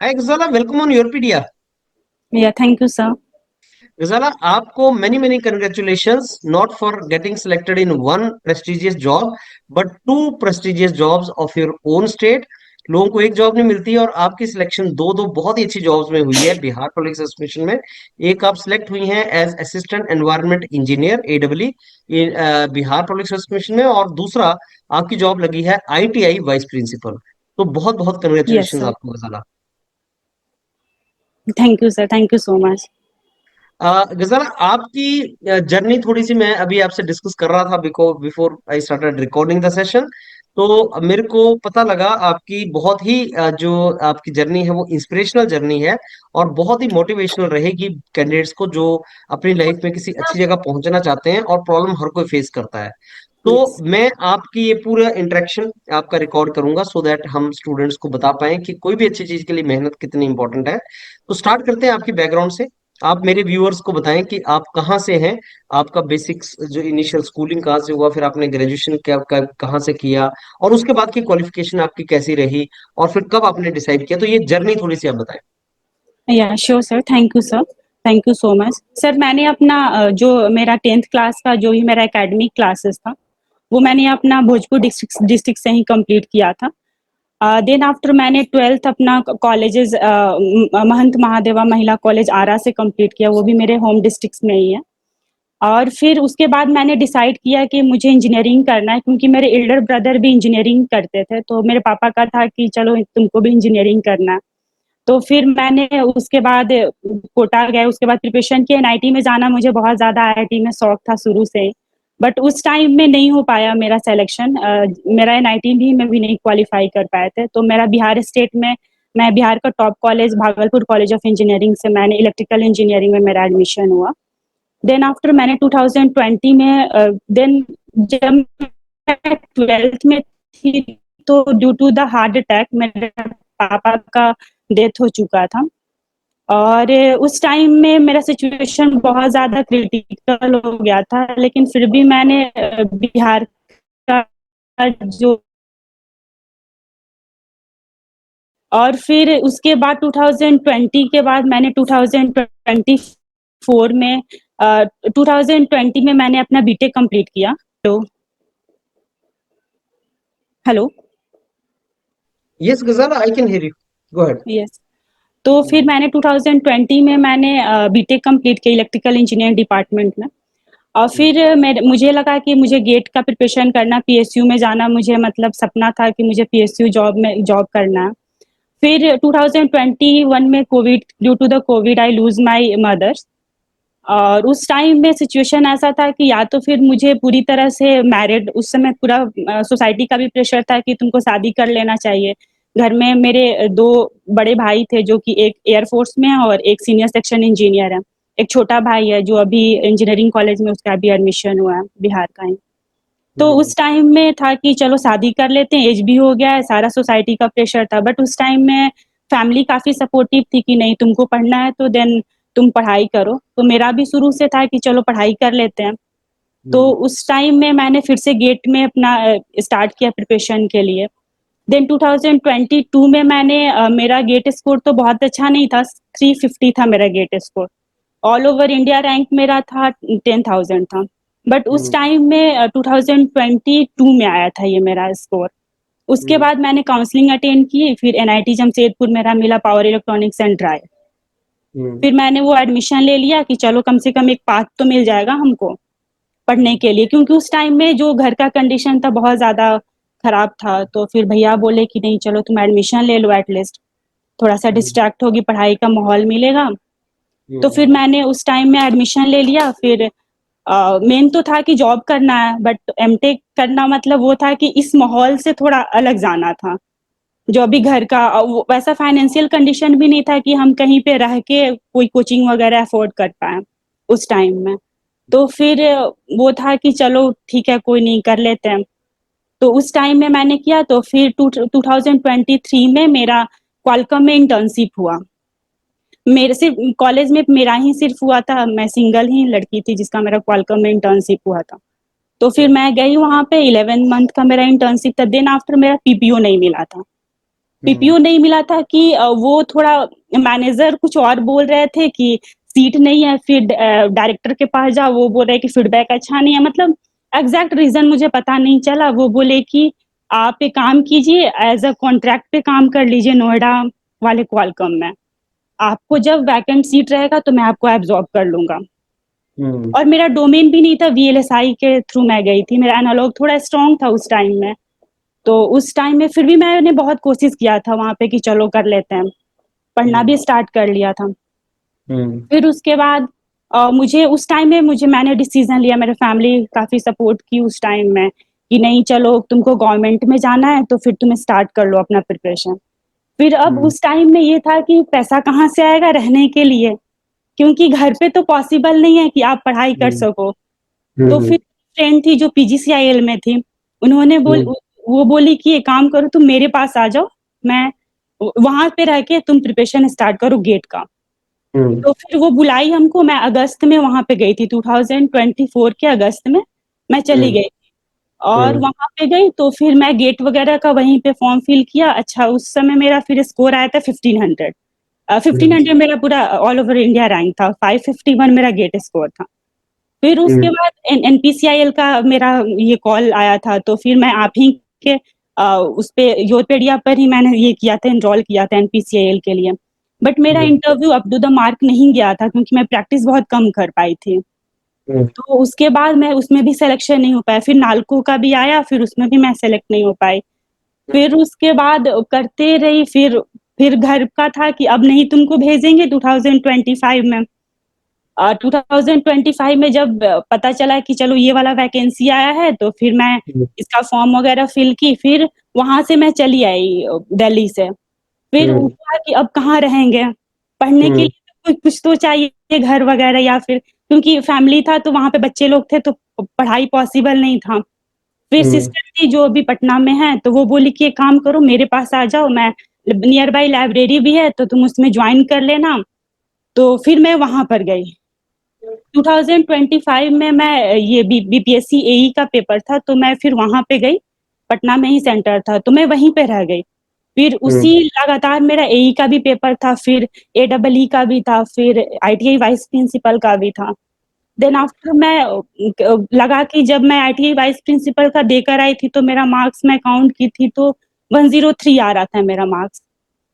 Hi Ghazala, welcome on your PDR. Yeah, thank you, sir. Ghazala, आपको many congratulations not for getting selected in one prestigious job but two prestigious jobs of your own state. लोगों को एक job नहीं मिलती और आपकी selection दो दो बहुत ही अच्छी जॉब्स में हुई है बिहार पब्लिक सर्विस कमीशन में। एक आप सिलेक्ट हुई हैं एज असिस्टेंट एनवायरनमेंट इंजीनियर एडब्ल्यू बिहार पब्लिक सर्विस कमीशन में, और दूसरा आपकी जॉब लगी है आईटीआई वाइस प्रिंसिपल। तो बहुत बहुत Yes, कंग्रेचुलेशन sir. आपको गजाला। Thank you, sir. Thank you so much. गजाला, आपकी जर्नी थोड़ी सी मैं अभी आपसे डिस्कस कर रहा था before I started recording the session. तो मेरे को पता लगा आपकी बहुत ही जो आपकी जर्नी है वो इंस्पिरेशनल जर्नी है और बहुत ही मोटिवेशनल रहेगी कैंडिडेट्स को जो अपनी लाइफ में किसी अच्छी जगह पहुंचना चाहते हैं, और प्रॉब्लम हर कोई फेस करता है। तो Yes. मैं आपकी ये पूरा इंटरेक्शन आपका रिकॉर्ड करूंगा सो दैट हम स्टूडेंट्स को बता पाएं कि कोई भी अच्छी चीज के लिए मेहनत कितनी इंपॉर्टेंट है। तो स्टार्ट करते हैं आपकी बैकग्राउंड से। आप मेरे व्यूअर्स को बताएं कि आप कहाँ से हैं, आपका बेसिक्स जो इनिशियल स्कूलिंग कहाँ से हुआ, फिर आपने ग्रेजुएशन कहाँ से किया, और उसके बाद की क्वालिफिकेशन आपकी कैसी रही, और फिर कब आपने डिसाइड किया। तो ये जर्नी थोड़ी सी आप बताएं। Yeah, sure, sir. Thank you, sir. Thank you so much sir. मैंने अपना जो मेरा 10th क्लास का जो भी मेरा एकेडमिक क्लासेस था वो मैंने अपना भोजपुर डिस्ट्रिक्ट से ही कंप्लीट किया था। देन आफ्टर मैंने 12th अपना कॉलेजेस महंत महादेवा महिला कॉलेज आरा से कंप्लीट किया, वो भी मेरे होम डिस्ट्रिक्ट में ही है। और फिर उसके बाद मैंने डिसाइड किया कि मुझे इंजीनियरिंग करना है, क्योंकि मेरे एल्डर ब्रदर भी इंजीनियरिंग करते थे, तो मेरे पापा का था कि चलो तुमको भी इंजीनियरिंग करना है। तो फिर मैंने उसके बाद कोटा गए, उसके बाद प्रिपरेशन किया। एनआईटी में जाना मुझे बहुत ज़्यादा आईआईटी में शौक था शुरू से ही, बट उस टाइम में नहीं हो पाया मेरा सिलेक्शन। मेरा एनआईटी भी में भी नहीं क्वालिफाई कर पाए थे। तो मेरा बिहार स्टेट में, मैं बिहार का top college Bhagalpur college of engineering से मैंने इलेक्ट्रिकल इंजीनियरिंग में मेरा एडमिशन हुआ। देन आफ्टर मैंने 2020 में देन जब मैं 12th में थी तो due to the heart attack मेरे पापा का डेथ हो चुका था। और उस टाइम में मेरा सिचुएशन बहुत ज़्यादा क्रिटिकल हो गया था, लेकिन फिर भी मैंने बिहार का जो, और फिर उसके बाद 2020 के बाद मैंने 2024 में 2020 में मैंने अपना बीटेक कंप्लीट किया। तो hello. Yes Ghazala, I can hear you, go ahead. Yes. तो फिर मैंने 2020 में मैंने बीटेक कंप्लीट किया इलेक्ट्रिकल इंजीनियरिंग डिपार्टमेंट में। और फिर मुझे लगा कि मुझे गेट का प्रिपरेशन करना, पीएसयू में जाना, मुझे मतलब सपना था कि मुझे पीएसयू जॉब में जॉब करना है। फिर 2021 में COVID, due to the COVID I lose my mothers. और उस टाइम में सिचुएशन ऐसा था कि या तो फिर मुझे पूरी तरह से मैरिड, उस समय पूरा सोसाइटी का भी प्रेशर था कि तुमको शादी कर लेना चाहिए। घर में मेरे दो बड़े भाई थे जो कि एक एयरफोर्स में है और एक सीनियर सेक्शन इंजीनियर है। एक छोटा भाई है जो अभी इंजीनियरिंग कॉलेज में उसका अभी एडमिशन हुआ है, बिहार का ही। तो उस टाइम में था कि चलो शादी कर लेते हैं, एज भी हो गया है, सारा सोसाइटी का प्रेशर था। बट उस टाइम में फैमिली काफ़ी सपोर्टिव थी कि नहीं तुमको पढ़ना है तो देन तुम पढ़ाई करो। तो मेरा भी शुरू से था कि चलो पढ़ाई कर लेते हैं। तो उस टाइम में मैंने फिर से गेट में अपना स्टार्ट किया प्रिपरेशन के लिए। देन 2022 में मैंने मेरा गेट स्कोर तो बहुत अच्छा नहीं था, 350 था मेरा GATE score. All over India rank मेरा था 10,000 था। बट उस टाइम में 2022 में आया था ये मेरा स्कोर। उसके बाद मैंने काउंसलिंग अटेंड की, फिर एनआईटी जमशेदपुर मेरा मिला, पावर इलेक्ट्रॉनिक्स एंड ड्राइव। फिर मैंने वो एडमिशन ले लिया कि चलो कम से कम एक पाथ तो मिल जाएगा हमको पढ़ने के लिए, क्योंकि उस टाइम में जो घर का कंडीशन था बहुत ज़्यादा खराब था। तो फिर भैया बोले कि नहीं चलो तुम एडमिशन ले लो, एटलीस्ट थोड़ा सा डिस्ट्रैक्ट होगी, पढ़ाई का माहौल मिलेगा। तो फिर मैंने उस टाइम में एडमिशन ले लिया। फिर मेन तो था कि जॉब करना है, बट एमटेक करना मतलब वो था कि इस माहौल से थोड़ा अलग जाना था। जो अभी घर का वैसा फाइनेंशियल कंडीशन भी नहीं था कि हम कहीं पे रह के कोई कोचिंग वगैरह अफोर्ड कर पाए उस टाइम में। तो फिर वो था कि चलो ठीक है कोई नहीं, कर लेते हैं। तो उस टाइम में मैंने किया। तो फिर 2023 में मेरा क्वालकॉम में इंटर्नशिप हुआ। मेरे सिर्फ कॉलेज में मेरा ही सिर्फ हुआ था, मैं सिंगल ही लड़की थी जिसका मेरा क्वालकॉम में इंटर्नशिप हुआ था। तो फिर मैं गई वहाँ पे, 11 मंथ का मेरा इंटर्नशिप था। देन आफ्टर मेरा पीपीओ नहीं मिला था। हम्म पीपीओ नहीं मिला था कि वो थोड़ा मैनेजर कुछ और बोल रहे थे कि सीट नहीं है, फिर डायरेक्टर के पास जाओ, वो बोल रहे कि फीडबैक अच्छा नहीं है, मतलब एग्जैक्ट रीजन मुझे पता नहीं चला। वो बोले कि आप एक काम कीजिए, एज अ कॉन्ट्रैक्ट पे काम कर लीजिए नोएडा वाले क्वालकॉम में, आपको जब वैकेंट सीट रहेगा तो मैं आपको एब्जॉर्ब कर लूंगा। हम्म और मेरा डोमेन भी नहीं था, वीएलएसआई के थ्रू मैं गई थी, मेरा एनालॉग थोड़ा स्ट्रांग था उस टाइम में। तो उस टाइम में फिर भी मैंने बहुत कोशिश किया था वहां पे कि चलो कर लेते हैं, पढ़ना हम्म भी स्टार्ट कर लिया था। हम्म फिर उसके बाद मुझे उस टाइम में मैंने डिसीजन लिया, मेरे फैमिली काफी सपोर्ट की उस टाइम में कि नहीं चलो तुमको गवर्नमेंट में जाना है तो फिर तुम्हें स्टार्ट कर लो अपना प्रिपरेशन। फिर अब हम्म उस टाइम में ये था कि पैसा कहाँ से आएगा रहने के लिए, क्योंकि घर पे तो पॉसिबल नहीं है कि आप पढ़ाई कर हम्म सको। तो हम्म फिर फ्रेंड थी जो पीजीसीआईएल में थी, उन्होंने हम्म वो बोली कि एक काम करो तुम मेरे पास आ जाओ, मैं वहां पे रह के तुम प्रिपरेशन स्टार्ट करो गेट का। हम्म तो फिर वो बुलाई हमको, मैं अगस्त में वहां पे गई थी, 2024 के अगस्त में मैं चली हम्म गई। और हम्म वहां पे गई तो फिर मैं गेट वगैरह का वहीं पे फॉर्म फिल किया। अच्छा उस समय मेरा फिर स्कोर आया था 1500। 1500 मेरा पूरा ऑल ओवर इंडिया रैंक था, 551 मेरा गेट स्कोर था। फिर उसके हम्म बाद एनपीसीआईएल का मेरा ये कॉल आया था, तो फिर मैं आप ही के उस पे योरपेडिया पर ही मैंने ये किया था, एनरोल किया था एनपीसीआईएल के लिए। बट मेरा hmm interview up to the mark नहीं गया था क्योंकि मैं प्रैक्टिस बहुत कम कर पाई थी। हम्म तो उसके बाद मैं उसमें भी सिलेक्शन नहीं हो पाया, फिर नालको का भी आया, फिर उसमें भी मैं सेलेक्ट नहीं हो पाई। फिर उसके बाद करते रही, फिर घर का था कि अब नहीं तुमको भेजेंगे 2025 में। 2025 में जब पता चला कि चलो ये वाला वैकेंसी आया है, तो फिर मैं इसका फॉर्म वगैरह फिल की, फिर वहां से मैं चली आई दिल्ली से। फिर हम्म हुआ कि अब कहाँ रहेंगे, पढ़ने के हम्म लिए तो कुछ तो चाहिए, घर वगैरह, या फिर क्योंकि फैमिली था तो वहां पे बच्चे लोग थे तो पढ़ाई पॉसिबल नहीं था। फिर हम्म सिस्टर थी जो अभी पटना में है, तो वो बोली कि एक काम करो मेरे पास आ जाओ, मैं नियर बाई लाइब्रेरी भी है तो तुम उसमें ज्वाइन कर लेना। तो फिर मैं वहां पर गई। 2025 में मैं ये बीपीएससी एई का पेपर था तो मैं फिर वहां पे गई, पटना में ही सेंटर था तो मैं वहीं पे रह गई। फिर हम्म उसी लगातार मेरा एई का भी पेपर था, फिर एडब्ल्यू का भी था, फिर आईटीआई वाइस प्रिंसिपल का भी था। देन आफ्टर मैं लगा कि जब मैं आईटीआई वाइस प्रिंसिपल का देकर आई थी तो मेरा मार्क्स मैं काउंट की थी तो 103 आ रहा था मेरा मार्क्स।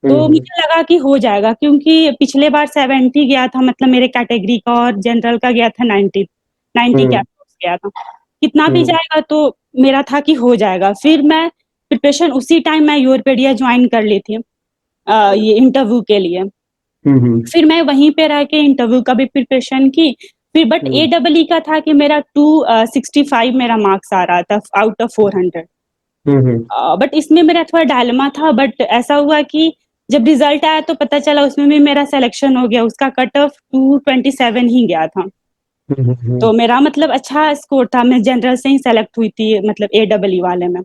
तो हम्म मुझे लगा कि हो जाएगा क्योंकि पिछले बार 70 गया था, मतलब मेरे कैटेगरी का, और जनरल का गया था 90 के हम्म आसपास गया था। कितना भी हम्म जाएगा तो मेरा था कि हो जाएगा। फिर मैं प्रिपरेशन उसी टाइम मैं योरपेडिया ज्वाइन कर ली थी ये इंटरव्यू के लिए। हम्म फिर मैं वहीं पे रह के इंटरव्यू का भी प्रिपरेशन की। फिर बट हम्म एडब्ल्यू का था कि मेरा 265 मेरा मार्क्स आ रहा था आउट ऑफ 400। हम्म बट इसमें मेरा थोड़ा डायलेमा था, बट ऐसा हुआ कि जब रिजल्ट आया तो पता चला उसमें भी मेरा सिलेक्शन हो गया, उसका कट ऑफ 227 ही गया था। हम्म तो मेरा मतलब अच्छा स्कोर था, मैं जनरल से ही सेलेक्ट हुई थी, मतलब एडब्ल्यू वाले में।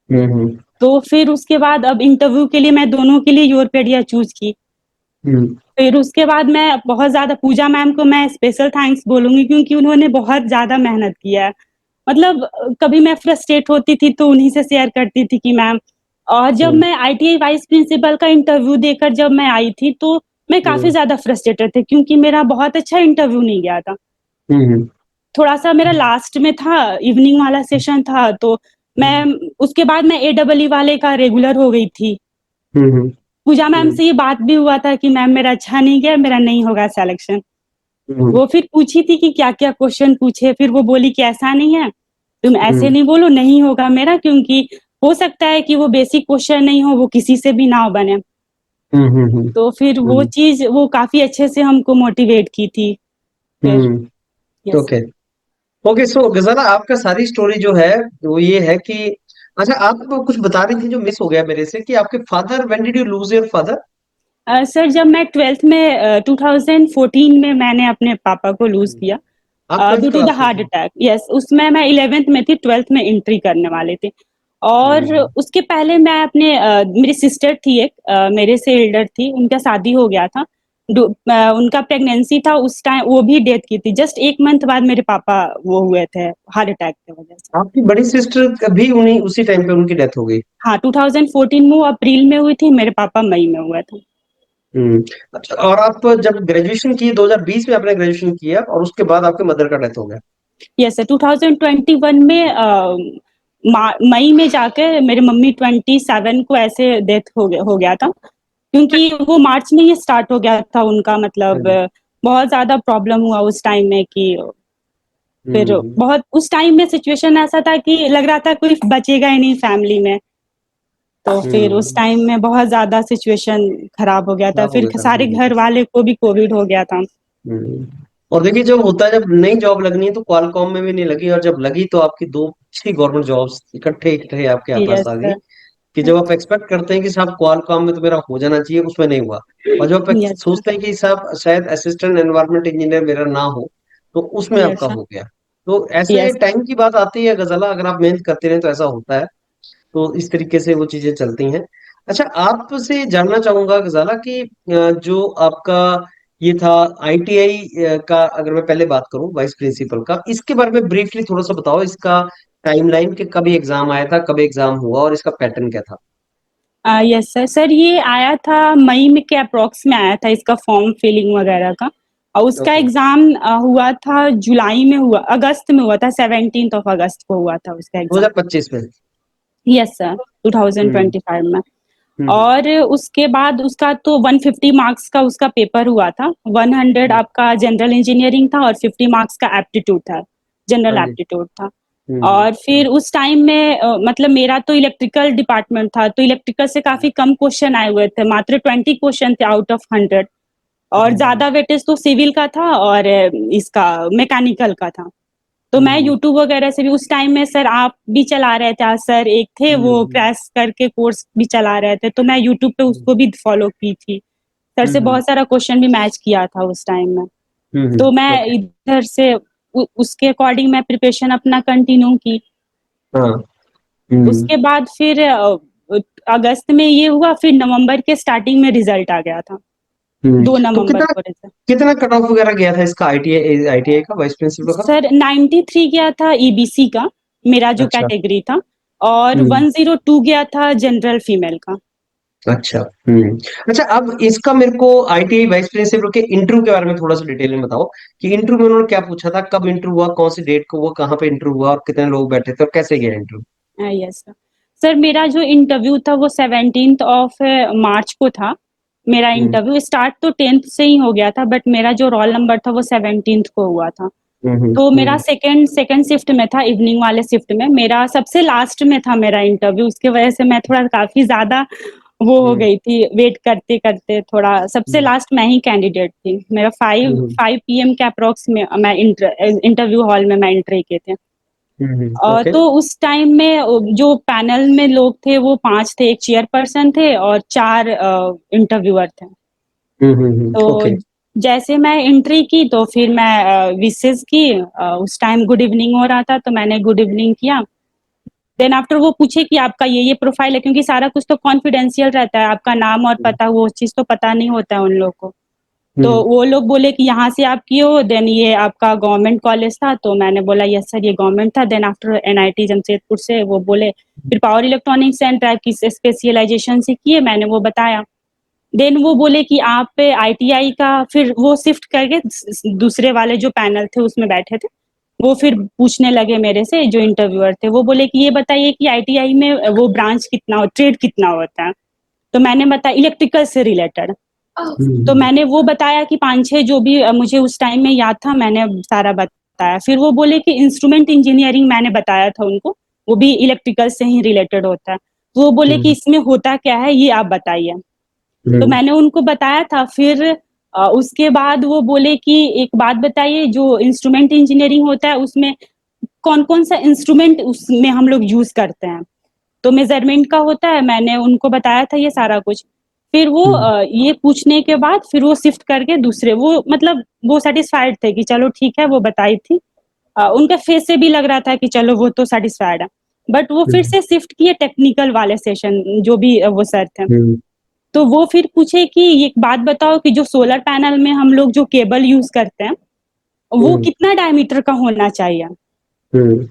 हम्म तो फिर उसके बाद अब इंटरव्यू के लिए मैं दोनों के लिए योरपेडिया चूज की। हम्म फिर उसके बाद मैं बहुत ज्यादा पूजा मैम को मैं स्पेशल थैंक्स बोलूंगी क्योंकि उन्होंने बहुत ज्यादा मेहनत किया है। मतलब कभी मैं फ्रस्ट्रेट होती थी तो उन्हीं से शेयर करती थी कि मैम। और जब मैं आईटीआई वाइस प्रिंसिपल का इंटरव्यू देकर जब मैं आई थी तो मैं काफी हम्म ज्यादा फ्रस्ट्रेटेड थी क्योंकि मेरा बहुत अच्छा इंटरव्यू नहीं गया था। हम्म थोड़ा सा मेरा लास्ट में था, इवनिंग वाला सेशन था, तो मैं उसके बाद मैं एडब्ल्यू वाले का रेगुलर हो गई थी। हम्म पूजा मैम से ये बात भी हुआ था कि मैम मेरा अच्छा नहीं गया, मेरा नहीं होगा सिलेक्शन। वो फिर पूछी थी कि क्या क्या क्वेश्चन पूछे, फिर वो बोली कि ऐसा नहीं है, तुम ऐसे नहीं बोलो नहीं होगा मेरा, क्योंकि हो सकता है कि वो बेसिक क्वेश्चन नहीं हो, वो किसी से भी ना बने। तो फिर वो चीज वो काफी अच्छे से हमको मोटिवेट की थी फिर। Yes. Okay okay. So Gazala, आपका सारी स्टोरी जो है वो ये है कि अच्छा, आप कुछ बता रही थी जो मिस हो गया मेरे से, कि आपके father, when did you lose your father? Sir जब मैं 12th में 2014 में मैंने अपने पापा को लूज किया आप twelfth due to the class में हार्ट थे? अटैक। यस, उसमें मैं 11th में थी, 12th में एंट्री करने वाले थे। और हम्म उसके पहले मैं अपने मेरी सिस्टर थी एक, मेरे से एल्डर थी, उनका शादी हो गया था। उनका प्रेगनेंसी था उस टाइम, वो भी डेथ की थी। जस्ट 1 मंथ बाद मेरे पापा वो हुए थे हार्ट अटैक की वजह से। आपकी बड़ी सिस्टर भी उन्हीं उसी टाइम पे उनकी डेथ हो गई? हाँ, 2014 में वो अप्रैल में हुई थी, मेरे पापा मई में हुआ था। हम्म। अच्छा, और आप जब ग्रेजुएशन की 2020 में आपने ग्रेजुएशन किया और उसके बाद आपके मदर का डेथ हो गया? यस सर, 2021 में मई में जाके मेरी मम्मी 27 को ऐसे डेथ हो गया था, क्योंकि वो मार्च में ही स्टार्ट हो गया था उनका, हाँ मतलब जी। बहुत ज्यादा प्रॉब्लम हुआ उस टाइम में कि फिर हम्म। बहुत उस टाइम में सिचुएशन ऐसा था कि लग रहा था कोई बचेगा ही नहीं फैमिली में। तो फिर उस हम्म। टाइम में बहुत ज्यादा सिचुएशन खराब हो गया था, खराब हो फिर गया था। सारे घर वाले को भी कोविड हो गया था। हम्म। और देखिए, जब होता है, जब नई जॉब लगनी है तो क्वालकॉम में भी नहीं लगी, और जब लगी तो आपकी दो अच्छी गवर्नमेंट जॉब्स इकट्ठे इकट्ठे आपके पास यस आ गई, सर। कि जब आप एक्सपेक्ट करते हैं कि साहब क्वालकॉम में तो मेरा हो जाना चाहिए, उसमें नहीं हुआ। और जब आप यस सर। सोचते हैं कि साहब शायद असिस्टेंट एनवायरनमेंट इंजीनियर मेरा ना हो, तो उसमें यस आपका सर। हो गया। तो ऐसे यस। टाइम की बात आती है गजला, अगर आप मेहनत करते रहे तो ऐसा होता है। तो इस तरीके से वो चीजें चलती हैं। अच्छा, आपसे जानना चाहूंगा गजाला कि जो आपका ये था आईटीआई का, अगर मैं पहले बात करूं वाइस प्रिंसिपल का, इसके बारे में ब्रीफली थोड़ा सा बताओ, इसका टाइमलाइन के कभी एग्जाम आया था, कब एग्जाम हुआ, और इसका पैटर्न क्या था? Yes sir. सर ये आया था मई में के अप्रोक्स में आया था, इसका फॉर्म फिलिंग वगैरह का। और उसका ओके। एग्जाम हुआ था जुलाई में, हुआ अगस्त में हुआ था, 17 अगस्त को हुआ था उसका एग्जाम। 2025 में? यस सर, हम्म। 2025 में। हम्म। और उसके बाद उसका तो 150 मार्क्स का उसका पेपर हुआ था। 100 हम्म। आपका जनरल इंजीनियरिंग था और 50 मार्क्स का एप्टीट्यूड था, जनरल हाँ जी। एप्टीट्यूड था। हम्म। और फिर उस टाइम में मतलब मेरा तो इलेक्ट्रिकल डिपार्टमेंट था, तो इलेक्ट्रिकल से काफी कम क्वेश्चन आए हुए थे, मात्र 20 क्वेश्चन थे आउट ऑफ 100। और हम्म। ज्यादा वेटेज तो सिविल का था और इसका मैकेनिकल का था। तो मैं हम्म। यूट्यूब वगैरह से भी उस टाइम में, सर आप भी चला रहे थे, सर एक थे वो हम्म। क्रैश करके कोर्स भी चला रहे थे, तो मैं यूट्यूब पे हम्म। उसको भी फॉलो की थी। सर से हम्म। बहुत सारा क्वेश्चन भी मैच किया था उस टाइम में। हम्म। तो मैं ओके। इधर से उसके अकॉर्डिंग मैं प्रिपरेशन अपना कंटिन्यू की। हाँ। हम्म। उसके बाद फिर अगस्त में ये हुआ, फिर नवंबर के स्टार्टिंग में रिजल्ट आ गया था, हम्म। 2 नवंबर को रिजल्ट। कितना कट ऑफ वगैरह गया था इसका, आईटीआई आईटीआई का वाइस प्रिंसिपल का? सर 93 गया था ईबीसी का, मेरा जो अच्छा। कैटेगरी था। और हम्म। 102 गया था जनरल फीमेल का। अच्छा। हम्म। अच्छा, अब इसका मेरे को आईटीआई वाइस प्रिंसिपल के इंटरव्यू के बारे में थोड़ा सा डिटेल में बताओ, कि इंटरव्यू में उन्होंने क्या पूछा था, कब इंटरव्यू हुआ, कौन सी डेट को हुआ, कहाँ पे इंटरव्यू हुआ, और कितने लोग बैठे थे, और कैसे गया इंटरव्यू? Yes sir. सर मेरा जो इंटरव्यू था वो 17 मार्च को था। मेरा हम्म। इंटरव्यू स्टार्ट तो 10th से ही हो गया था, बट मेरा जो रोल नंबर था वो 17 को हुआ था। हम्म। तो मेरा हम्म। सेकंड सेकंड शिफ्ट में था, इवनिंग वाले शिफ्ट में, मेरा सबसे लास्ट में था मेरा इंटरव्यू। उसके वजह से मैं थोड़ा काफी ज्यादा वो हो हम्म। गई थी, वेट करते करते थोड़ा सबसे हम्म। लास्ट मैं ही कैंडिडेट थी। मेरा फाइव हम्म। फाइव पीएम के अप्रोक्स में मैं इंटरव्यू हॉल में मैं एंट्री किए थे। ओके। तो उस टाइम में जो पैनल में लोग थे वो 5 थे, एक चेयरपर्सन थे और 4 इंटरव्यूअर थे। तो ओके। जैसे मैं एंट्री की तो फिर मैं विशेष की, उस टाइम गुड इवनिंग हो रहा था तो मैंने गुड इवनिंग किया। देन आफ्टर वो पूछे कि आपका ये प्रोफाइल है, क्योंकि सारा कुछ तो कॉन्फिडेंशियल रहता है, आपका नाम और पता वो चीज़ तो पता नहीं होता है उन लोग को। तो हम्म। वो लोग बोले कि यहाँ से आप किए हो, देन ये आपका गवर्नमेंट कॉलेज था, तो मैंने बोला यस सर ये गवर्नमेंट था। देन आफ्टर एनआईटी जमशेदपुर से वो बोले फिर पावर इलेक्ट्रॉनिक्स एंड ड्राइव की स्पेशलाइजेशन से किए, मैंने वो बताया। देन वो बोले कि आप आईटीआई का, फिर वो शिफ्ट करके दूसरे वाले जो पैनल थे उसमें बैठे थे, वो फिर पूछने लगे मेरे से, जो इंटरव्यूअर थे वो बोले कि ये बताइए कि आईटीआई में वो ब्रांच कितना हो, ट्रेड कितना होता है। तो मैंने बताया इलेक्ट्रिकल से रिलेटेड। तो हम्म। मैंने वो बताया कि 5-6 जो भी मुझे उस टाइम में याद था मैंने सारा बताया। फिर वो बोले कि इंस्ट्रूमेंट इंजीनियरिंग मैंने बताया था उनको, वो भी इलेक्ट्रिकल से ही रिलेटेड होता है। तो वो बोले कि हम्म। इसमें होता क्या है ये आप बताइए। तो हम्म। मैंने उनको बताया था। फिर उसके बाद वो बोले कि एक बात बताइए, जो इंस्ट्रूमेंट इंजीनियरिंग होता है उसमें कौन कौन सा इंस्ट्रूमेंट उसमें हम लोग यूज करते हैं। तो मेजरमेंट का होता है, मैंने उनको बताया था ये सारा कुछ। फिर वो हम्म। ये पूछने के बाद फिर वो शिफ्ट करके दूसरे, वो मतलब वो सेटिस्फाइड थे कि चलो ठीक है, वो बताई थी। उनका फेस से भी लग रहा था कि चलो वो तो सेटिस्फाइड है। बट वो फिर हम्म। से शिफ्ट किए टेक्निकल वाले सेशन, जो भी वो सर थे। तो वो फिर पूछे कि एक बात बताओ कि जो सोलर पैनल में हम लोग जो केबल यूज करते हैं वो हम्म। कितना डायमीटर का होना चाहिए। हम्म।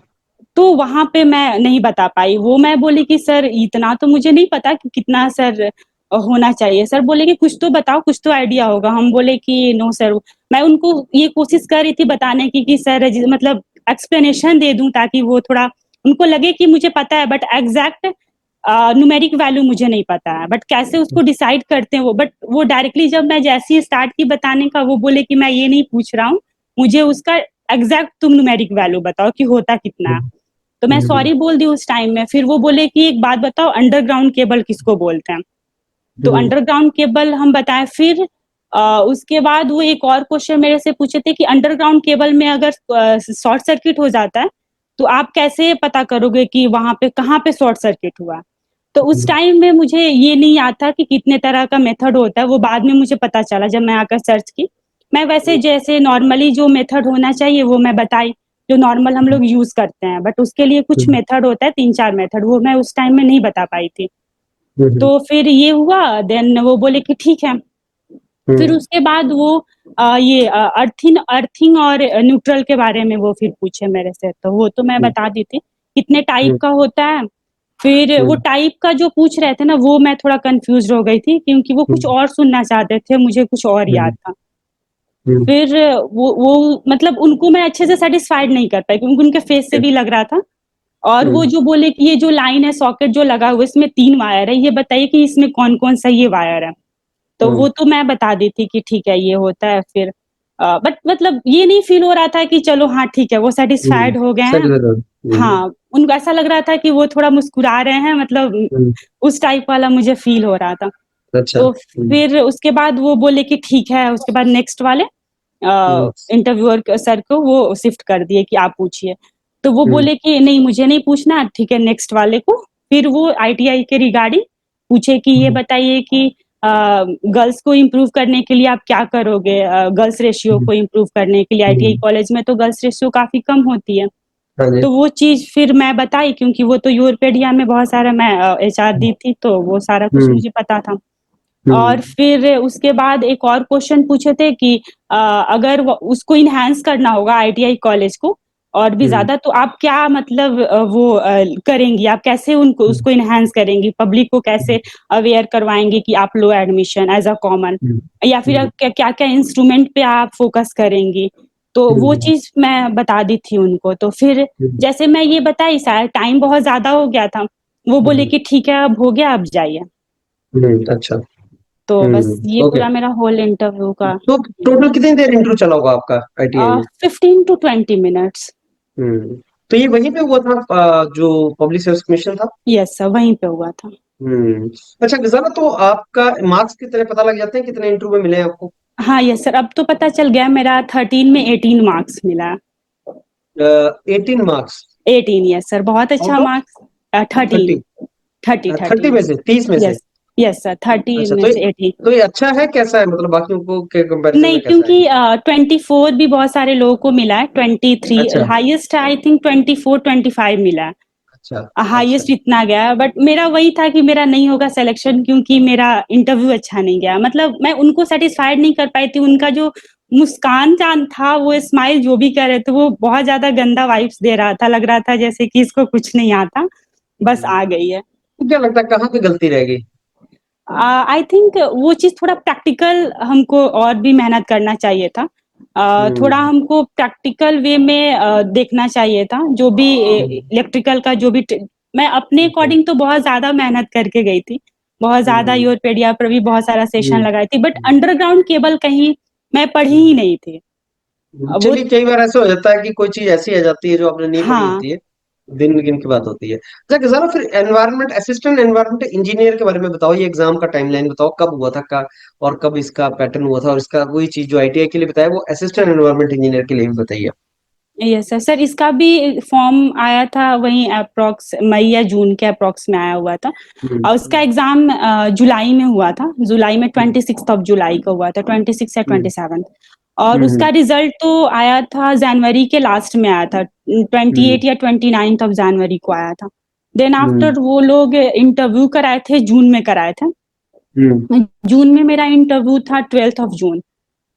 तो वहां पे मैं नहीं बता पाई। वो मैं बोली कि सर इतना तो मुझे नहीं पता कि कितना सर होना चाहिए। सर बोले कि कुछ तो बताओ, कुछ तो आइडिया होगा। हम बोले कि नो सर। मैं उनको ये कोशिश कर रही थी बताने की कि सर मतलब एक्सप्लेनेशन दे दूं ताकि वो थोड़ा उनको लगे कि मुझे पता है, बट एग्जैक्ट न्यूमेरिक वैल्यू मुझे नहीं पता है, बट कैसे उसको डिसाइड करते हैं वो। बट वो डायरेक्टली जब मैं जैसे ही स्टार्ट की बताने का, वो बोले कि मैं ये नहीं पूछ रहा हूँ, मुझे उसका एग्जैक्ट तुम न्यूमेरिक वैल्यू बताओ कि होता कितना है। तो मैं हम्म। सॉरी बोल दी उस टाइम में। फिर वो बोले कि एक बात बताओ, अंडरग्राउंड केबल किसको बोलते हैं। तो हम्म। अंडरग्राउंड केबल हम बताएं। फिर उसके बाद वो एक और क्वेश्चन मेरे से पूछे थे कि अंडरग्राउंड केबल में अगर शॉर्ट सर्किट हो जाता है तो आप कैसे पता करोगे कि वहां पे कहाँ पे शॉर्ट सर्किट हुआ। तो उस टाइम में मुझे ये नहीं याद था कि कितने तरह का मेथड होता है। वो बाद में मुझे पता चला जब मैं आकर सर्च की। मैं वैसे जैसे नॉर्मली जो मेथड होना चाहिए वो मैं बताई, जो नॉर्मल हम लोग यूज करते हैं, बट उसके लिए कुछ हम्म। मेथड होता है, 3-4 मेथड, वो मैं उस टाइम में नहीं बता पाई थी। हम्म। तो फिर ये हुआ, देन वो बोले कि ठीक है। फिर हम्म। उसके बाद वो ये अर्थिंग अर्थिंग और न्यूट्रल के बारे में वो फिर पूछे मेरे से। तो वो तो मैं बता दी थी कितने टाइप हम्म। का होता है। फिर वो हम्म। टाइप का जो पूछ रहे थे ना, वो मैं थोड़ा कंफ्यूज हो गई थी क्योंकि वो कुछ हम्म। और सुनना चाहते थे, मुझे कुछ और याद हम्म। था। हम्म। फिर वो मतलब उनको मैं अच्छे से सेटिस्फाइड नहीं कर पाई क्योंकि उनके फेस से भी लग रहा था। और वो हम्म। जो बोले कि ये जो लाइन है, सॉकेट जो लगा हुआ है, इसमें 3 वायर है, ये बताइए कि इसमें कौन कौन सा ये वायर है। तो हम्म। वो तो मैं बता दी थी कि ठीक है ये होता है। फिर बट मतलब ये नहीं फील हो रहा था कि चलो हाँ ठीक है वो हम्म। सेटिस्फाइड हो गए सही हैं। बता। हम्म। हाँ, उनको ऐसा लग रहा था कि वो थोड़ा मुस्कुरा रहे हैं, मतलब हम्म। उस टाइप वाला मुझे फील हो रहा था। अच्छा। तो फिर उसके बाद वो बोले कि ठीक है। उसके बाद नेक्स्ट वाले हम्म। इंटरव्यूअर सर को वो शिफ्ट कर दिए कि आप पूछिए। तो वो हम्म। बोले कि नहीं मुझे नहीं पूछना, ठीक है नेक्स्ट वाले को। फिर वो आईटीआई के रिगार्डिंग पूछे कि ये हम्म। बताइए कि गर्ल्स को इम्प्रूव करने के लिए आप क्या करोगे, गर्ल्स रेशियो हम्म। को इम्प्रूव करने के लिए। आईटीआई हम्म। कॉलेज में तो गर्ल्स रेशियो काफी कम होती है। हाँ जी। तो वो चीज फिर मैं बताई क्योंकि वो तो यूरोपेडिया में बहुत सारा मैं एचआर दी थी, तो वो सारा कुछ हम्म। मुझे पता था। हम्म। और फिर उसके बाद एक और क्वेश्चन पूछे थे कि अगर उसको इनहेंस करना होगा आईटीआई कॉलेज को और भी हम्म। ज्यादा, तो आप क्या मतलब करेंगी, आप कैसे उनको हम्म। उसको इनहेंस करेंगी, पब्लिक को हम्म। कैसे अवेयर करवाएंगे कि आप लो एडमिशन एज अ कॉमन, हम्म। या फिर हम्म। क्या क्या इंस्ट्रूमेंट पे आप फोकस करेंगी। तो वो हम्म। चीज मैं बता दी थी उनको। तो फिर हम्म। जैसे मैं ये बताई, शायद टाइम बहुत ज्यादा हो गया था। वो बोले हम्म। कि ठीक है अब हो गया, अब जाइए। अच्छा। तो बस ये ओके। पूरा मेरा होल इंटरव्यू का। तो टोटल कितनी देर इंटरव्यू चला होगा आपका आईटीआई में? 15 to 20 minutes। हम्म। तो ये वहीं पे हुआ था जो पब्लिक सर्विस कमीशन था? यस सर, वहीं पे हुआ था। हम्म। अच्छा जरा, तो आपका मार्क्स कितने पता लग जाते हैं, कितने इंटरव्यू में मिले हैं आपको? हाँ यस सर, अब तो पता चल गया, मेरा 13 में 18 मार्क्स मिला। 18 मार्क्स 18, यस सर, बहुत अच्छा आउट ऑफ मार्क्स। 13। 30? 30 30 30 में से, 30 में से? यस। यस सर, 30 अच्छा, में से 18। तो ये अच्छा है कैसा है, मतलब बाकियों को के कंपैरिजन नहीं, में कैसा है? क्योंकि 24 भी बहुत सारे लोगों को मिला है, 23 अच्छा। हाईएस्ट आई थिंक, 24 25 मिला है। अच्छा। अच्छा। हाईएस्ट इतना गया। बट मेरा वही था कि मेरा नहीं होगा सिलेक्शन क्योंकि मेरा इंटरव्यू अच्छा नहीं गया। मतलब मैं उनको सेटिस्फाइड नहीं कर पाई थी। उनका जो मुस्कान चांद था, वो स्माइल जो भी कर रहे थे, वो बहुत ज्यादा गंदा वाइब्स दे रहा था। लग रहा था जैसे कि इसको कुछ नहीं आता, बस आ गई है। तो क्या लगता है कहाँ पे गलती रह गई? आई थिंक वो चीज थोड़ा प्रैक्टिकल हमको और भी मेहनत करना चाहिए था। थोड़ा हम्म। हमको प्रैक्टिकल वे में देखना चाहिए था, जो भी हम्म। इलेक्ट्रिकल का जो भी मैं अपने अकॉर्डिंग तो बहुत ज्यादा मेहनत करके गई थी। बहुत ज्यादा हम्म। यूरोपेडिया पर भी बहुत सारा सेशन हम्म। लगाई थी, बट अंडरग्राउंड केबल कहीं मैं पढ़ी ही नहीं थी। वो चलिए, कई बार ऐसा हो जाता है कि कोई चीज ऐसी आ जाती है जो आपने नहीं पढ़ी हाँ। होती है। दिन गिन की बात होती है। अच्छा जरा फिर एनवायरनमेंट असिस्टेंट एनवायरनमेंट इंजीनियर के बारे में बताओ, ये एग्जाम का टाइमलाइन बताओ, कब हुआ था का, और कब इसका पैटर्न हुआ था, और इसका वही चीज जो आईटीआई के लिए बताया वो असिस्टेंट एनवायरनमेंट इंजीनियर के लिए भी बताइए। यस सर, सर इसका भी फॉर्म आया था वही अप्रोक्स मई या जून के अप्रोक्स में आया हुआ था। हम्म। और उसका एग्जाम जुलाई में हुआ था। जुलाई में हम्म। 26 जुलाई को हुआ था, 26 या हम्म। 27। और हम्म। उसका रिजल्ट तो आया था जनवरी के लास्ट में आया था, 28 या 29 जनवरी को आया था। देन हम्म। आफ्टर वो लोग इंटरव्यू कराए थे, जून में कराए थे। हम्म। जून में मेरा इंटरव्यू था, 12 जून।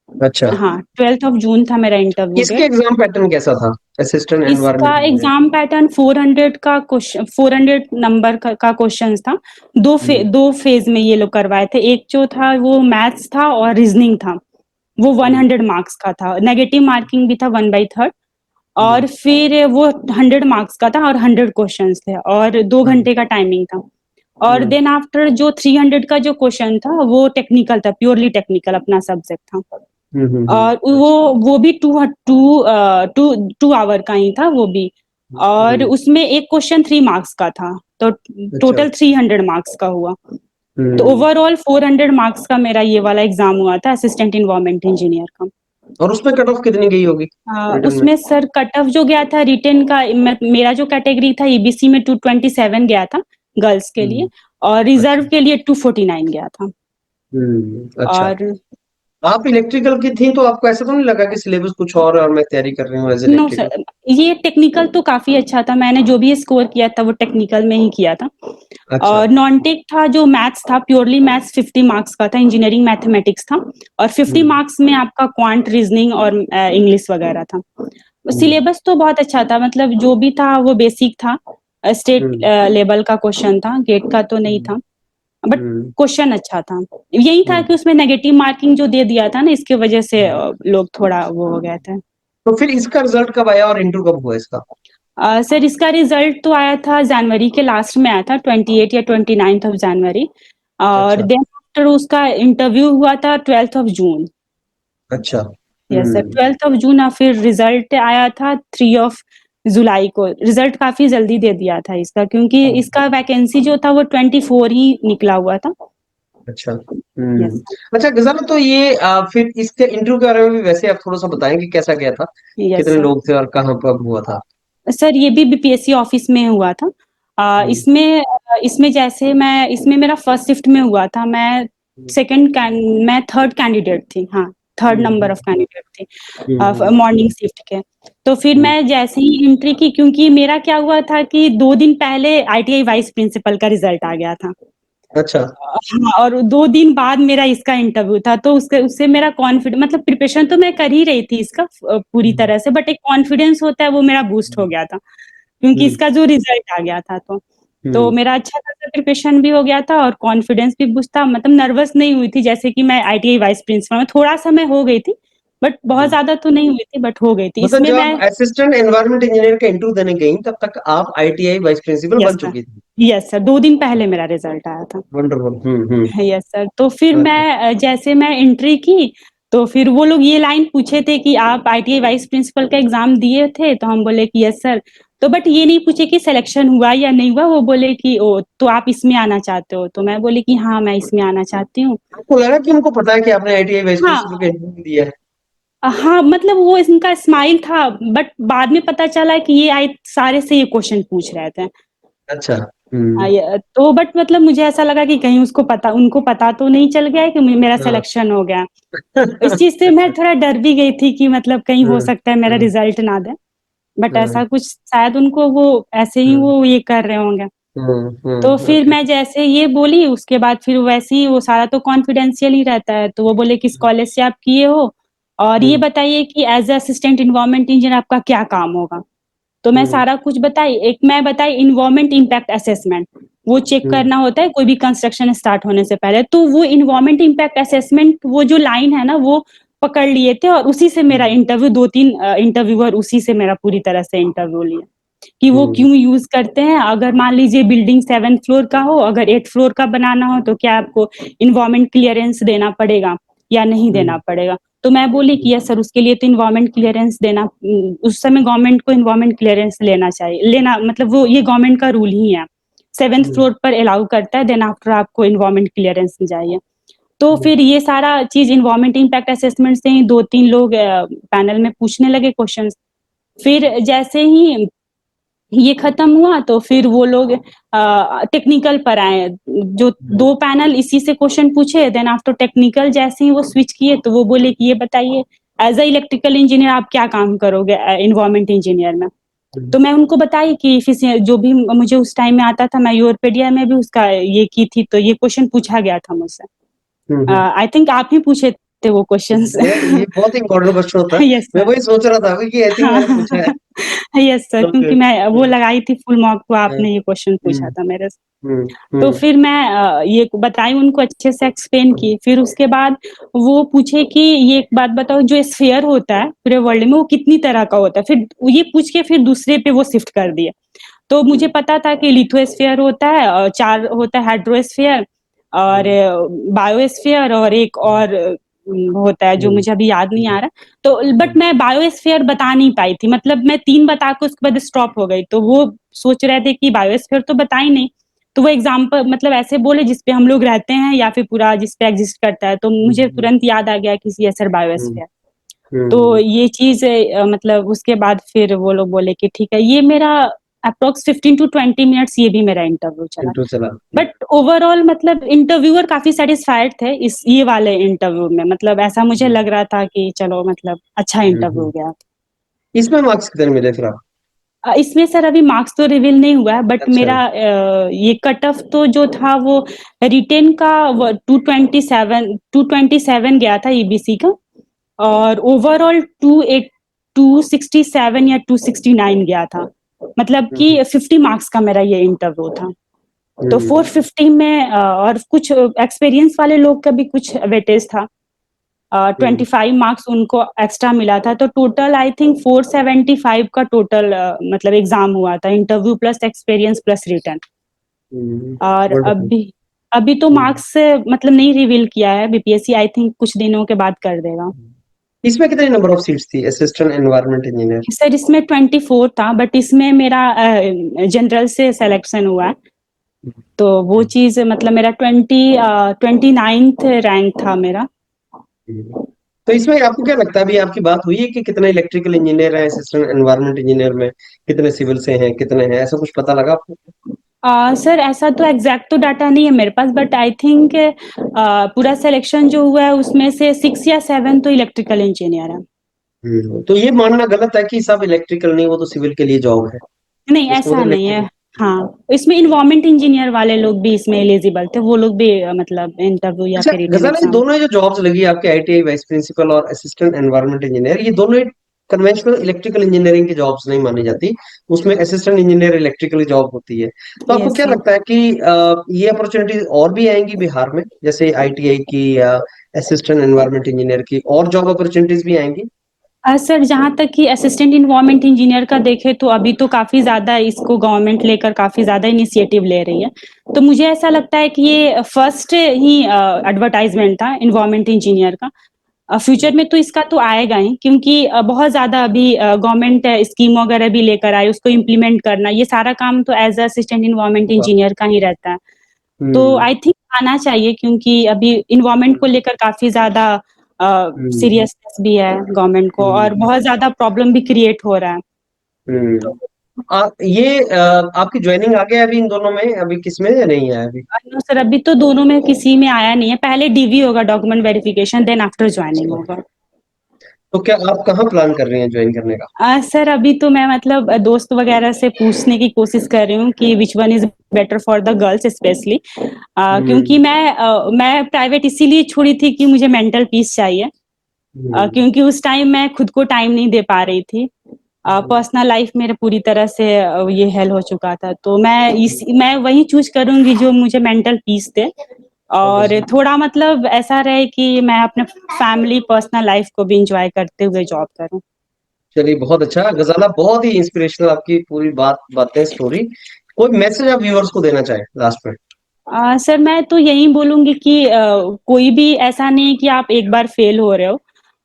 अच्छा, हाँ, 12 जून था मेरा इंटरव्यू इसके डेट। एग्जाम पैटर्न कैसा था, असिस्टेंट इसका एनवायरनमेंट इंजीनियर? एग्जाम पैटर्न 400 का क्वेश्चन, 400 नंबर का क्वेश्चन था। हम्म। दो फेज में ये लोग करवाए थे। एक जो था वो मैथ्स था और रीजनिंग था, वो हम्म। 100 मार्क्स का था। नेगेटिव मार्किंग भी था 1/3। हम्म। और फिर वो 100 मार्क्स का था और 100 क्वेश्चंस थे और 2 घंटे का टाइमिंग था। और हम्म। देन आफ्टर जो 300 का जो क्वेश्चन था वो टेक्निकल था, प्योरली टेक्निकल अपना सब्जेक्ट था। और अच्छा। वो भी टू टू टू 2 आवर का ही था वो भी। और हम्म। उसमें एक क्वेश्चन 3 मार्क्स का था, तो अच्छा। टोटल 300 मार्क्स का हुआ। तो हम्म। ओवरऑल 400 मार्क्स का मेरा ये वाला एग्जाम हुआ था, असिस्टेंट इन्वायरमेंट इंजीनियर का। और उसमें कट ऑफ कितनी गई होगी रिटर्न में? उसमें सर कट ऑफ जो गया था रिटेन का, मेरा जो कैटेगरी था ईबीसी में 227 गया था गर्ल्स के लिए। हम्म। और अच्छा। रिजर्व के लिए 249 गया था। अच्छा। और आप इलेक्ट्रिकल की थी, तो आपको ऐसा तो नहीं लगा कि सिलेबस कुछ और मैं तैयारी कर रही हूँ एज नो इलेक्ट्रिकल? सर, ये टेक्निकल तो काफी अच्छा था। मैंने जो भी स्कोर किया था वो टेक्निकल में ही किया था। अच्छा। और नॉन टेक था जो मैथ्स था, प्योरली मैथ्स 50 मार्क्स का था, इंजीनियरिंग मैथमेटिक्स था। और 50 मार्क्स में आपका क्वांट, रीजनिंग और इंग्लिश वगैरह था। हम्म। सिलेबस तो बहुत अच्छा था, मतलब जो भी था वो बेसिक था। स्टेट हम्म। लेवल का क्वेश्चन था, गेट का तो नहीं था। But hmm. क्वेश्चन अच्छा था। यही था हम्म। कि उसमें नेगेटिव मार्किंग जो दे दिया था ना, इसके वजह से लोग थोड़ा वो हो गए थे। तो फिर इसका रिजल्ट कब आया और इंटरव्यू कब हुआ इसका? सर इसका रिजल्ट तो आया था जनवरी के लास्ट में आया था, 28 या 29 जनवरी। और अच्छा। देन आफ्टर उसका इंटरव्यू हुआ था 12 जून। अच्छा। यस सर, हम्म। 12 जून। और फिर रिजल्ट आया था 3 जुलाई को। रिजल्ट काफी जल्दी दे दिया था इसका, क्योंकि इसका वैकेंसी जो था वो 24 ही निकला हुआ था। अच्छा। यस अच्छा गजाला, तो ये फिर इसके इंटरव्यू के बारे में भी वैसे आप थोड़ा सा बताएं कि कैसा गया था, यस कितने सर। लोग थे और कहाँ पर हुआ था? सर ये भी बीपीएससी ऑफिस में हुआ था। हम्म। इसमें जैसे मैं, इसमें मेरा फर्स्ट शिफ्ट में हुआ था। मैं थर्ड कैंडिडेट थी। हाँ, थर्ड नंबर ऑफ कैंडिडेट थी हम्म। मॉर्निंग शिफ्ट के। तो फिर हम्म। मैं जैसे ही एंट्री की, क्योंकि मेरा क्या हुआ था कि 2 दिन पहले आईटीआई वाइस प्रिंसिपल का रिजल्ट आ गया था। अच्छा। हाँ, और 2 दिन बाद मेरा इसका इंटरव्यू था। तो उसके उससे मेरा कॉन्फिडेंस, मतलब प्रिपरेशन तो मैं कर ही रही थी इसका पूरी हम्म। तरह से, बट एक कॉन्फिडेंस होता है वो मेरा बूस्ट हो गया था, क्योंकि हम्म। इसका जो रिजल्ट आ गया था। तो हम्म। मेरा अच्छा खासा प्रिपरेशन भी हो गया था और कॉन्फिडेंस भी बूस्ट था। मतलब नर्वस नहीं हुई थी, जैसे कि मैं आईटीआई वाइस प्रिंसिपल में थोड़ा सा मैं हो गई थी, बट बहुत हम्म। ज्यादा तो नहीं हुई थी, बट हो गई थी मतलब इसमें जब मैं। आप असिस्टेंट एनवायरनमेंट इंजीनियर का इंटरव्यू देने गई तब तक आप आईटीआई वाइस प्रिंसिपल यस बन सर। चुकी थी? यस सर, 2 दिन पहले मेरा रिजल्ट आया था। वंडरफुल। Yes sir. तो फिर अच्छा। जैसे मैं एंट्री की, तो फिर वो लोग ये लाइन पूछे थे कि आप आईटीआई वाइस प्रिंसिपल का एग्जाम दिए थे, तो हम बोले कि यस सर। तो बट ये नहीं पूछे कि सिलेक्शन हुआ या नहीं हुआ, वो बोले कि ओ तो आप इसमें आना चाहते हो, तो मैं बोली कि हाँ मैं इसमें आना चाहती हूँ। आपको लगा कि उनको पता है कि आपने आईटीआई वाइस हाँ। प्रिंसिपल का इंटरव्यू दिया है? हाँ, मतलब वो इनका स्माइल था, बट बाद में पता चला कि ये आई सारे से ये क्वेश्चन पूछ रहे थे। अच्छा। हम्म। तो बट मतलब मुझे ऐसा लगा कि कहीं उसको पता, उनको पता तो नहीं चल गया है कि मेरा हाँ। सिलेक्शन हो गया। इस चीज से मैं थोड़ा डर भी गई थी कि मतलब कहीं हो हम्म। सकता है मेरा हम्म। रिजल्ट ना दे। बट हम्म। ऐसा कुछ शायद उनको वो ऐसे ही हम्म। वो ये कर रहे होंगे। तो फिर अच्छा। मैं जैसे ये बोली, उसके बाद फिर वैसे ही वो सारा तो कॉन्फिडेंशियल ही रहता है। तो वो बोले किस कॉलेज से आप किए हो, और ये हम्म। बताइए कि एज असिस्टेंट इन्वायरमेंट इंजीनियर आपका क्या काम होगा। तो मैं हम्म। सारा कुछ बताई। एक मैं बताई इन्वायरमेंट इम्पैक्ट असेसमेंट, वो चेक हम्म। करना होता है कोई भी कंस्ट्रक्शन स्टार्ट होने से पहले। तो वो इन्वायरमेंट इम्पैक्ट असेसमेंट, वो जो लाइन है ना, वो पकड़ लिए थे। और उसी से मेरा इंटरव्यू, 2 3 इंटरव्यूअर उसी से मेरा पूरी तरह से इंटरव्यू लिया कि वो हम्म। क्यों यूज करते हैं। अगर मान लीजिए बिल्डिंग 7 फ्लोर का हो, अगर 8 फ्लोर का बनाना हो, तो क्या आपको इन्वायरमेंट क्लियरेंस देना पड़ेगा या नहीं देना हम्म। पड़ेगा। तो मैं बोली कि यस सर, उसके लिए तो इन्वायरमेंट क्लियरेंस देना, उस समय गवर्नमेंट को इन्वायरमेंट क्लियरेंस लेना चाहिए, लेना मतलब वो ये गवर्नमेंट का रूल ही है। 7th फ्लोर पर अलाउ करता है, देन आफ्टर आपको इन्वायरमेंट क्लियरेंस चाहिए। तो हम्म। फिर ये सारा चीज इन्वायरमेंट इम्पैक्ट असेसमेंट से ही 2 3 लोग पैनल में पूछने लगे क्वेश्चंस। फिर जैसे ही ये खत्म हुआ, तो फिर वो लोग टेक्निकल पर आए। जो हम्म। 2 पैनल इसी से क्वेश्चन पूछे, देन आफ्टर टेक्निकल जैसे ही वो स्विच किए, तो वो बोले कि ये बताइए एज अ इलेक्ट्रिकल इंजीनियर आप क्या काम करोगे इन्वायरमेंट इंजीनियर में। तो मैं उनको बताई कि जो भी मुझे उस टाइम में आता था, मैं यूरोपेडिया में भी उसका ये की थी, तो ये क्वेश्चन पूछा गया था मुझसे। हम्म। आई थिंक आप ही पूछे थे वो क्वेश्चंस। ये बहुत इंपॉर्टेंट क्वेश्चन होता है। यस मैं सर। वही सोच रहा था कि आई थिंक मैंने पूछा है। Yes sir, okay. क्योंकि मैं वो लगाई थी फुल मार्क, तो हम्म आपने ये क्वेश्चन पूछा हम्म था मेरे से। तो हम्म फिर मैं ये बताई उनको, अच्छे से एक्सप्लेन की। फिर उसके बाद वो पूछे कि ये एक बात बताओ, जो स्फीयर होता है पूरे वर्ल्ड में वो कितनी तरह का होता है। फिर ये पूछ के फिर दूसरे पे वो शिफ्ट कर दिया। तो मुझे पता था कि लिथोस्फीयर होता है, चार होता है, हाइड्रोस्फीयर और बायोस्फीयर और एक और होता है जो हम्म मुझे अभी याद नहीं आ रहा। तो बट मैं बायोस्फीयर बता नहीं पाई थी, मतलब मैं 3 बता के उसके बाद स्टॉप हो गई। तो वो सोच रहे थे कि बायोस्फीयर तो बता ही नहीं। तो वो एग्जाम्पल मतलब ऐसे बोले जिसपे हम लोग रहते हैं या फिर पूरा जिसपे एग्जिस्ट करता है। तो मुझे हम्म तुरंत याद आ गया कि यस सर, हम्म बायोस्फीयर। तो हम्म ये चीज मतलब उसके बाद फिर वो लोग बोले कि ठीक है। ये मेरा अप्रोक्स 15 to 20 मिनट्स ये भी मेरा इंटरव्यू चला। इंटरव्यू चला। बट ओवरऑल मतलब इंटरव्यूअर काफी सेटिस्फाइड थे इस ये वाले इंटरव्यू में। मतलब ऐसा मुझे हम्म लग रहा था कि चलो मतलब अच्छा इंटरव्यू हम्म। गया। इसमें मार्क्स कितने मिले फिर आप? इसमें सर अभी मार्क्स तो रिवील नहीं हुआ है, बट अच्छा। मेरा ये कट ऑफ तो जो था वो रिटेन का 227 गया था ईबीसी का। और ओवरऑल 267 या 269 गया था। मतलब कि हम्म 50 मार्क्स का मेरा ये इंटरव्यू था। तो हम्म 450 में और कुछ एक्सपीरियंस वाले लोग का भी कुछ वेटेज था। हम्म 25 मार्क्स उनको एक्स्ट्रा मिला था। तो टोटल आई थिंक 475 का टोटल मतलब एग्जाम हुआ था, interview plus experience plus return. और वंडरफुल। अभी अभी तो मार्क्स मतलब नहीं रिवील किया है बीपीएससी, आई थिंक कुछ दिनों के बाद कर देगा। इसमें कितने नंबर ऑफ सीट्स थी, असिस्टेंट एनवायरनमेंट इंजीनियर? सर इसमें 24 था, बट इसमें मेरा जनरल से सिलेक्शन हुआ है। तो वो चीज मतलब मेरा 29th रैंक था मेरा। तो इसमें आपको क्या लगता है, अभी आपकी बात हुई है कि कितने इलेक्ट्रिकल इंजीनियर हैं असिस्टेंट एनवायरनमेंट इंजीनियर में, कितने सिविल से हैं, कितने हैं, ऐसा कुछ पता लगा आपको? सर ऐसा तो एग्जैक्ट तो डाटा नहीं है मेरे पास, बट आई थिंक पूरा सिलेक्शन जो हुआ है उसमें से 6 या 7 तो इलेक्ट्रिकल इंजीनियर है। तो ये मानना गलत है कि सब इलेक्ट्रिकल नहीं, वो तो सिविल के लिए जॉब है। नहीं, इसका ऐसा मतलब नहीं है। इलेक्ट्रिकल। हाँ, इसमें इन्वायरमेंट इंजीनियर वाले लोग भी इसमें एलिजिबल थे, वो लोग भी मतलब इंटरव्यू या अच्छा फिर रिटन गजाला, ये एग्जाम। दोनों जो जॉब्स लगी आपके, आईटीआई वाइस प्रिंसिपल और असिस्टेंट एनवायरनमेंट इंजीनियर, ये दोनों कन्वेंशनल इलेक्ट्रिकल इंजीनियरिंग की जॉब्स नहीं मानी जाती। उसमें असिस्टेंट इंजीनियर इलेक्ट्रिकल जॉब होती है। तो आपको यस क्या सर। लगता है कि ये अपॉर्चुनिटीज और भी आएंगी बिहार में, जैसे आईटीआई की या असिस्टेंट एनवायरनमेंट इंजीनियर की, और जॉब अपॉर्चुनिटीज भी आएंगी? सर जहाँ तक कि असिस्टेंट इन्वायरमेंट इंजीनियर का देखें तो अभी तो काफ़ी ज़्यादा इसको गवर्नमेंट लेकर काफ़ी ज़्यादा इनिशिएटिव ले रही है। तो मुझे ऐसा लगता है कि ये फर्स्ट ही एडवर्टाइजमेंट था इन्वायरमेंट इंजीनियर का। फ्यूचर में तो इसका तो आएगा ही, क्योंकि बहुत ज़्यादा अभी गवर्नमेंट स्कीम वगैरह भी लेकर आई, उसको इम्प्लीमेंट करना, ये सारा काम तो एज असिस्टेंट इन्वायरमेंट वाह। इंजीनियर का ही रहता है। तो हम्म आई थिंक आना चाहिए, क्योंकि अभी इन्वायरमेंट को लेकर काफी ज्यादा हम्म सीरियसनेस भी है गवर्नमेंट को, और हम्म बहुत ज्यादा प्रॉब्लम भी क्रिएट हो रहा है। तो ये आपकी ज्वाइनिंग आ गया अभी इन दोनों में, अभी किसमें नहीं है अभी? नो सर, अभी तो दोनों में किसी में आया नहीं है। पहले डीवी होगा, document verification, then after joining अच्छा। होगा। तो क्या आप कहाँ प्लान कर रही हैं ज्वाइन करने का? सर अभी तो मैं मतलब दोस्त वगैरह से पूछने की कोशिश कर रही हूँ कि which one is better for the girls specially. क्योंकि हम्म मैं प्राइवेट इसीलिए छोड़ी थी कि मुझे मेंटल पीस चाहिए। हम्म क्योंकि उस टाइम मैं खुद को टाइम नहीं दे पा रही थी। पर्सनल लाइफ मेरे पूरी तरह से ये हेल हो चुका था। तो मैं वही चूज करूंगी जो मुझे मेंटल पीस दे, और Obviously। थोड़ा मतलब ऐसा रहे कि मैं अपने फैमिली पर्सनल लाइफ को भी इंजॉय करते हुए जॉब करूं। चलिए बहुत अच्छा गजाला, बहुत ही इंस्पिरेशनल आपकी पूरी बातें, स्टोरी। कोई मैसेज आप व्यूअर्स को देना चाहे लास्ट में? सर मैं तो यही बोलूंगी कि कोई भी ऐसा नहीं है कि आप एक बार फेल हो रहे हो,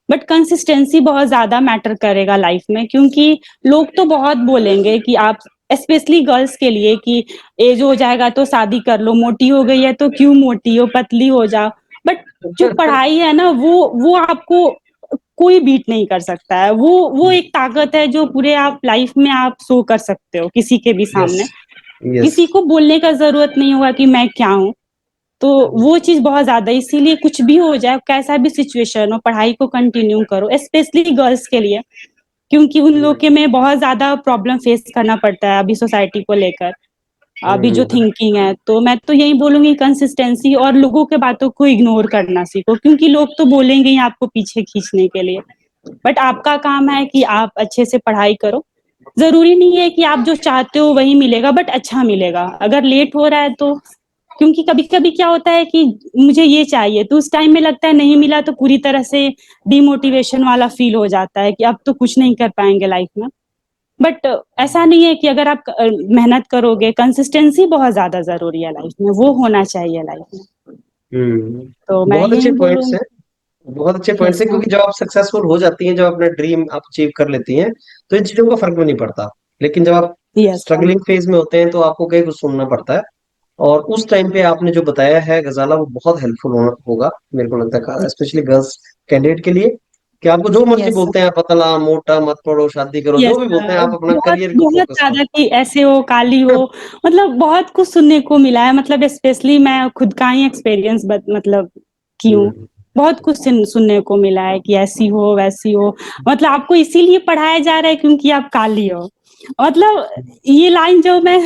बट कंसिस्टेंसी बहुत ज्यादा मैटर करेगा लाइफ में। क्योंकि लोग तो बहुत बोलेंगे कि आप, स्पेशली गर्ल्स के लिए, कि एज हो जाएगा तो शादी कर लो, मोटी हो गई है तो क्यों मोटी हो, पतली हो जाओ। बट जो पढ़ाई है ना, वो आपको कोई बीट नहीं कर सकता है। वो एक ताकत है जो पूरे आप लाइफ में आप शो कर सकते हो किसी के भी यस सामने। यस। किसी को बोलने का जरूरत नहीं होगा कि मैं क्या हूँ। तो वो चीज बहुत ज्यादा, इसीलिए कुछ भी हो जाए, कैसा भी सिचुएशन हो, पढ़ाई को कंटिन्यू करो, स्पेशली गर्ल्स के लिए। क्योंकि उन लोग के में बहुत ज्यादा प्रॉब्लम फेस करना पड़ता है अभी सोसाइटी को लेकर, अभी जो हम्म थिंकिंग है। तो मैं तो यही बोलूंगी कंसिस्टेंसी और लोगों के बातों को इग्नोर करना सीखो, क्योंकि लोग तो बोलेंगे ही आपको पीछे खींचने के लिए, बट आपका काम है कि आप अच्छे से पढ़ाई करो। जरूरी नहीं है कि आप जो चाहते हो वही मिलेगा, बट अच्छा मिलेगा। अगर लेट हो रहा है तो, क्योंकि कभी कभी क्या होता है कि मुझे ये चाहिए तो उस टाइम में लगता है नहीं मिला तो पूरी तरह से डिमोटिवेशन वाला फील हो जाता है कि अब तो कुछ नहीं कर पाएंगे लाइफ में। बट ऐसा नहीं है कि अगर आप मेहनत करोगे, कंसिस्टेंसी बहुत ज्यादा जरूरी है लाइफ में, वो होना चाहिए लाइफ में। तो मैं बहुत अच्छे यही पॉइंट्स बोलूंगी। हैं। बहुत अच्छे पॉइंट्स यस हैं, मैम। क्योंकि जब आप सक्सेसफुल हो जाती हैं, जब अपना ड्रीम आप अचीव कर लेती हैं, तो इन चीजों का फर्क भी नहीं पड़ता। लेकिन जब आप यस मैम। स्ट्रगलिंग फेज में होते हैं, तो आपको कई कुछ सुनना पड़ता है। और उस टाइम पे आपने जो बताया है गजाला, वो बहुत हेल्पफुल होगा, मेरे को लगता है, स्पेशली गर्ल्स कैंडिडेट के लिए, कि आपको जो मर्जी यस बोलते हैं, पतला मोटा मत पढ़ो, शादी करो, यस जो भी बोलते हैं, आप अपना बहुत करियर को बहुत फोकस ज्यादा करो। कि ऐसे हो काली हो, मतलब बहुत कुछ सुनने को मिला है। मतलब स्पेशली मैं खुद का ही एक्सपीरियंस मतलब की हूँ। हम्म, बहुत कुछ सुनने को मिला है कि ऐसी हो वैसी हो, मतलब आपको इसीलिए पढ़ाया जा रहा है क्योंकि आप काली हो। मतलब ये लाइन जो मैं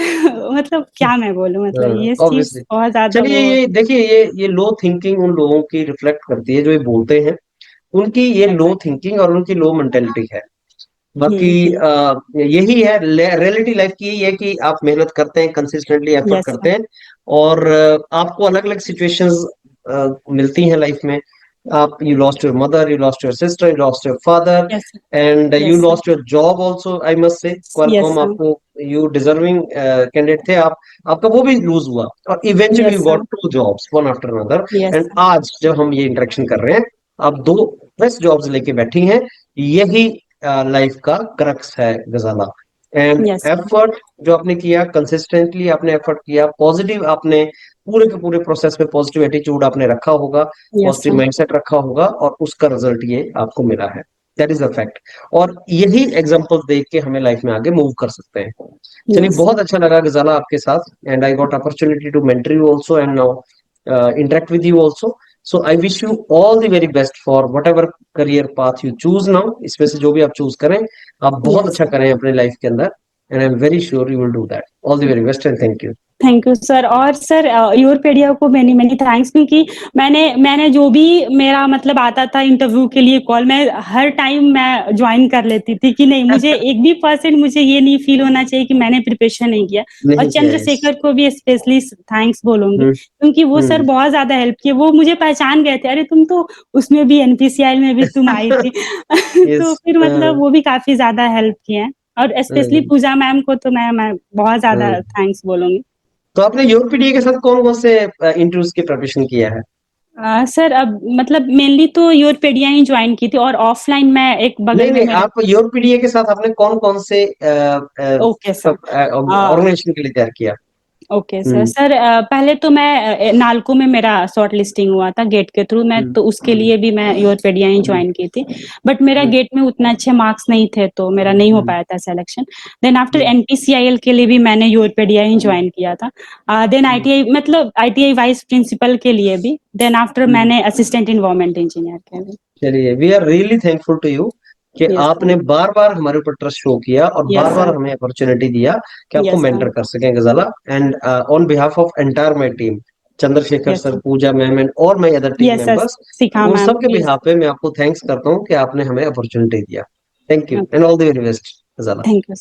मतलब क्या मैं बोलूं, मतलब ये चीज ऑब्वियसली। बहुत ज्यादा चलिए, वो। ये देखिए, ये लो थिंकिंग उन लोगों की रिफ्लेक्ट करती है जो ये बोलते हैं, उनकी ये लो एग्जैक्टली। थिंकिंग और उनकी लो मेंटेलिटी है। बाकी हम्म। यही है रियलिटी लाइफ की, यही है कि आप मेहनत करते हैं, कंसिस्टेंटली एफर्ट यस करते हैं, और आपको अलग अलग सिचुएशंस मिलती हैं लाइफ में। आप you lost your mother, you lost your sister, you lost your father, yes and you yes lost your job also, I must say yes Qualcomm आपको, यू डिजर्विंग कैंडिडेट थे आप, आपका वो भी लूज हुआ, और eventually yes you got two jobs one after another. Yes and आज जब हम ये इंटरेक्शन कर रहे हैं, आप दो बेस्ट जॉब्स लेके बैठी हैं। यही लाइफ का क्रक्स है गजाला। एंड यस एफर्ट जो आपने किया, कंसिस्टेंटली आपने एफर्ट किया, पॉजिटिव आपने पूरे के पूरे प्रोसेस में पॉजिटिव एटीट्यूड आपने रखा होगा, यस पॉजिटिव माइंडसेट रखा होगा, और उसका रिजल्ट ये आपको मिला है। That is the fact. और यही एग्जांपल देख के हमें लाइफ में आगे मूव कर सकते हैं। चलिए, यस बहुत अच्छा लगा गजाला आपके साथ, and I got opportunity to mentor you also, and now interact with you also. So I wish you all the very best for whatever career path you choose now, इसमें से जो भी आप चूज करें, आप बहुत यस। अच्छा करें अपने लाइफ के अंदर, and I am very sure you will do that. All the very best, and thank you. Thank you sir. और सर यूरपेडिया को मैनी मैनी थैंक्स, क्योंकि मैंने जो भी मेरा मतलब आता था इंटरव्यू के लिए कॉल, मैं हर टाइम मैं ज्वाइन कर लेती थी कि नहीं, मुझे एक भी परसेंट मुझे ये नहीं फील होना चाहिए कि मैंने प्रिपरेशन नहीं किया। और नहीं किया है। चंद्रशेखर को भी स्पेशली थैंक्स बोलूंगी, हम्म क्योंकि वो सर हम्म बहुत ज्यादा हेल्प किए। वो मुझे पहचान गए थे, अरे तुम तो उसमें भी एनपीसीआई में भी तुम आई थी। यस। तो फिर मतलब वो भी काफी ज्यादा हेल्प किए हैं। और स्पेशली पूजा मैम को तो मैं बहुत ज्यादा थैंक्स बोलूंगी। तो आपने यूरोपीडी के साथ कौन कौन से इंटरव्यूज की प्रिपरेशन किया है? सर अब मतलब मेनली तो यूरोपेडिया ही ज्वाइन की थी, और ऑफलाइन मैं एक बगल नहीं में नहीं, मेरे। आप यूरोपीडी के साथ आपने कौन कौन से ओके सर। ऑर्गेनाइजेशन के लिए तैयार किया? Okay sir. हम्म सर पहले तो मैं नालको में मेरा शॉर्ट लिस्टिंग हुआ था गेट के थ्रू, मैं हम्म तो उसके लिए भी मैं यूरोपेडिया ही हम्म ज्वाइन की थी। बट मेरा हम्म गेट में उतना अच्छे मार्क्स नहीं थे, तो मेरा नहीं हो हम्म पाया था selection. Then after hmm NPCIL के लिए भी मैंने यूरोपेडिया ही हम्म ज्वाइन किया था। देन हम्म आईटीआई, मतलब आईटीआई वाइस प्रिंसिपल के लिए भी। Then after hmm. मैंने असिस्टेंट इन्वायरमेंट इंजीनियर के लिए। चलिए, we are really thankful to you कि यस आपने सर। बार बार हमारे ऊपर ट्रस्ट शो किया, और यस बार बार सर। हमें अपॉर्चुनिटी दिया कि आपको यस मेंटर सर। कर सकें Gazala. And on behalf of entire my team, Chandrashekhar yes sir, sir. Pooja ma'am, and और my other team yes sir. Members, Shikha उन मैम। सब के यस। बिहाफ पे मैं आपको थैंक्स करता हूँ कि आपने हमें अपॉर्चुनिटी दिया। Thank you, okay. And all the very best Gazala. Thank you.